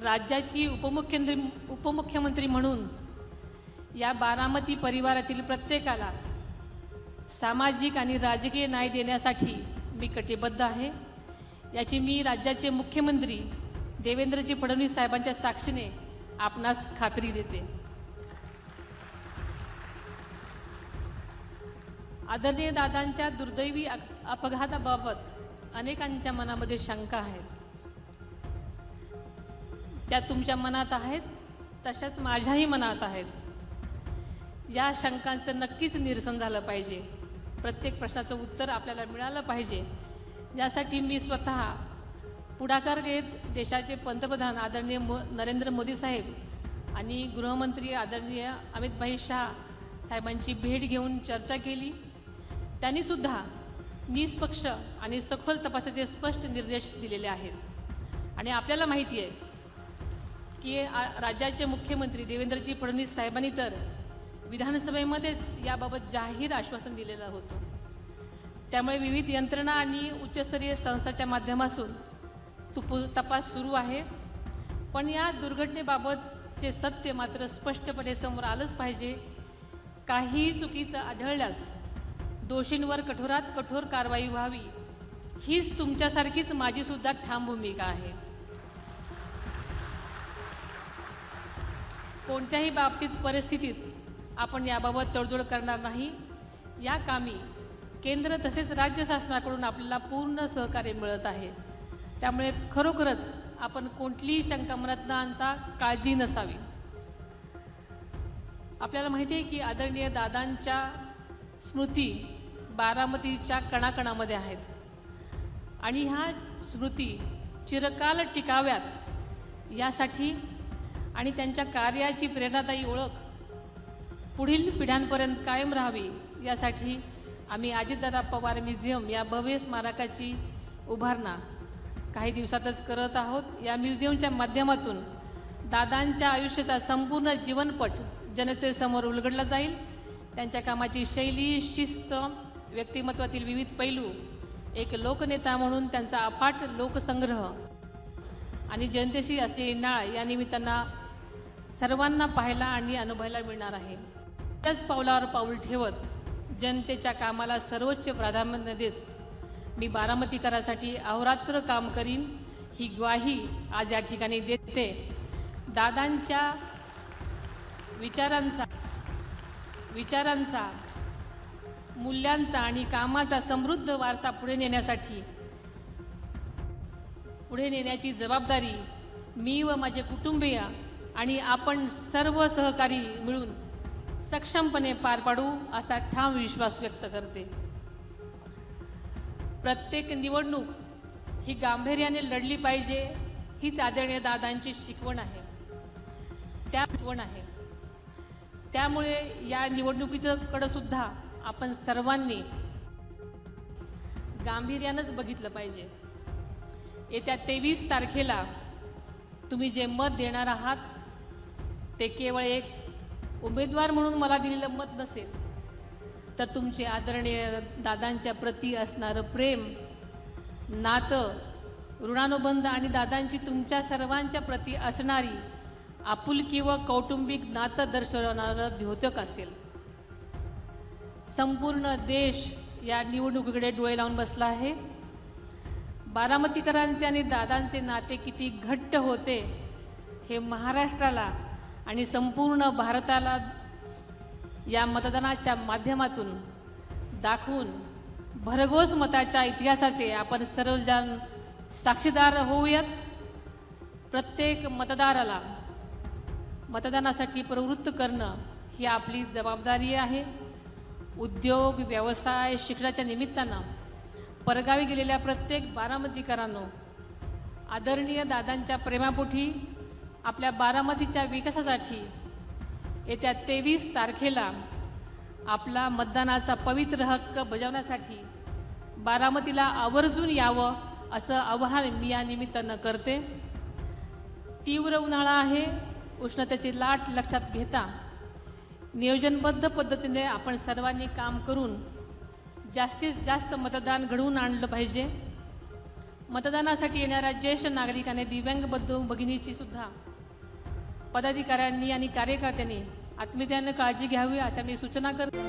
राज्याची उपमुख्यमंत्री म्हणून या बारामती परिवारातील प्रत्येकाला सामाजिक आणि राजकीय न्याय देण्यासाठी मी कटिबद्ध आहे। याची मी राज्याचे मुख्यमंत्री देवेंद्रजी फडणवीस साहेबांच्या साक्षीने आपणास खात्री देते। आदरणीय दादांच्या दुर्दैवी अपघाताबाबत अनेकांच्या मनामध्ये शंका आहेत। त्या तुमच्या मनात आहेत, तशाच माझ्याही मनात आहेत। या शंकांचं नक्कीच निरसन झालं पाहिजे। प्रत्येक प्रश्नाचं उत्तर आपल्याला मिळालं पाहिजे। यासाठी मी स्वतः पुढाकार घेत देशाचे पंतप्रधान आदरणीय नरेंद्र मोदी साहेब आणि गृहमंत्री आदरणीय अमित शाह साहेबांची भेट घेऊन चर्चा केली। त्यांनी सुद्धा निष्पक्ष आणि सखोल तपासाचे स्पष्ट निर्देश दिलेले आहेत। आणि आपल्याला माहिती आहे की राज्याचे मुख्यमंत्री देवेंद्रजी फडणवीस साहेबांनी तर विधानसभेमध्येच याबाबत जाहीर आश्वासन दिलेलं होतं। त्यामुळे विविध यंत्रणा आणि उच्चस्तरीय संस्थांच्या माध्यमातून तपास सुरू आहे। पण या दुर्घटनेबाबतचे सत्य मात्र स्पष्टपणे समोर आलंच पाहिजे। काही चुकीचं आढळल्यास दोषींवर कठोरात कठोर कारवाई व्हावी, हीच तुमच्यासारखीच माझीसुद्धा ठाम भूमिका आहे। कोणत्याही बाबतीत परिस्थितीत आपण याबाबत तडजोड करणार नाही। या कामी केंद्र तसेच राज्य शासनाकडून आपल्याला पूर्ण सहकार्य मिळत आहे। त्यामुळे खरोखरच आपण कोणतीही शंका मनात न आणता काळजी नसावी। आपल्याला माहिती आहे की आदरणीय दादांच्या स्मृती बारामतीच्या कणाकणामध्ये आहेत आणि ह्या स्मृती चिरकाल टिकाव्यात यासाठी आणि त्यांच्या कार्याची प्रेरणादायी ओळख पुढील पिढ्यांपर्यंत कायम राहावी यासाठी आम्ही अजितदादा पवार म्युझियम या भव्य स्मारकाची उभारणा काही दिवसातच करत आहोत। या म्युझियमच्या माध्यमातून दादांच्या आयुष्याचा संपूर्ण जीवनपट जनतेसमोर उलगडला जाईल। त्यांच्या कामाची शैली, शिस्त, व्यक्तिमत्वातील विविध पैलू, एक लोकनेता म्हणून त्यांचा अफाट लोकसंग्रह आणि जनतेशी असलेली नाळ या निमित्तानं सर्वांना पाहायला आणि अनुभवायला मिळणार आहे। त्याच पावलावर पाऊल ठेवत जनतेच्या कामाला सर्वोच्च प्राधान्य देत मी बारामतीकरांसाठी अहोरात्र काम करीन, ही ग्वाही आज या ठिकाणी देते। दादांच्या विचारांचा मूल्यांचा आणि कामाचा समृद्ध वारसा पुढे नेण्याची जबाबदारी मी व माझे कुटुंबीय आणि आपण सर्व सहकारी मिळून सक्षमपणे पार पाडू असा ठाम विश्वास व्यक्त करते। प्रत्येक निवडणूक ही गांभीर्याने लढली पाहिजे, हीच आदरणीय दादांची शिकवण आहे। त्यामुळे या निवडणुकीकडे सुद्धा आपण सर्वांनी गांभीर्यानंच बघितलं पाहिजे। येत्या 23 तारखेला तुम्ही जे मत देणार आहात ते केवळ एक उमेदवार म्हणून मला दिलेलं मत नसेल, तर तुमचे आदरणीय दादांच्या प्रती असणारं प्रेम, नातं, ऋणानुबंध आणि दादांची तुमच्या सर्वांच्या प्रती असणारी आपुलकी व कौटुंबिक नातं दर्शवणारं द्योतक असेल। संपूर्ण देश या निवडणुकीकडे डोळे लावून बसला आहे। बारामतीकरांचे आणि दादांचे नाते किती घट्ट होते हे महाराष्ट्राला आणि संपूर्ण भारताला या मतदानाच्या माध्यमातून दाखवून भरघोस मताच्या इतिहासाचे आपण सर्वजण साक्षीदार होऊयात। प्रत्येक मतदाराला मतदानासाठी प्रवृत्त करणं ही आपली जबाबदारी आहे। उद्योग, व्यवसाय, शिक्षणाच्या निमित्तानं परगावी गेलेल्या प्रत्येक बारामतीकरांनो, आदरणीय दादांच्या प्रेमापोटी आपल्या बारामतीच्या विकासासाठी येत्या 23 तारखेला आपला मतदानाचा पवित्र हक्क बजावण्यासाठी बारामतीला आवर्जून यावं असं आवाहन मी या निमित्तानं करते। तीव्र उन्हाळा आहे, उष्णतेची लाट लक्षात घेता नियोजनबद्ध पद्धतीने आपण सर्वांनी काम करून जास्तीत जास्त मतदान घडवून आणलं पाहिजे। मतदानासाठी येणाऱ्या ज्येष्ठ नागरिकांनी, दिव्यांग बंधू भगिनीची सुद्धा पदाधिकाऱ्यांनी आणि कार्यकर्त्यांनी आत्मीयतेने काळजी घ्यावी अशा मी सूचना करते.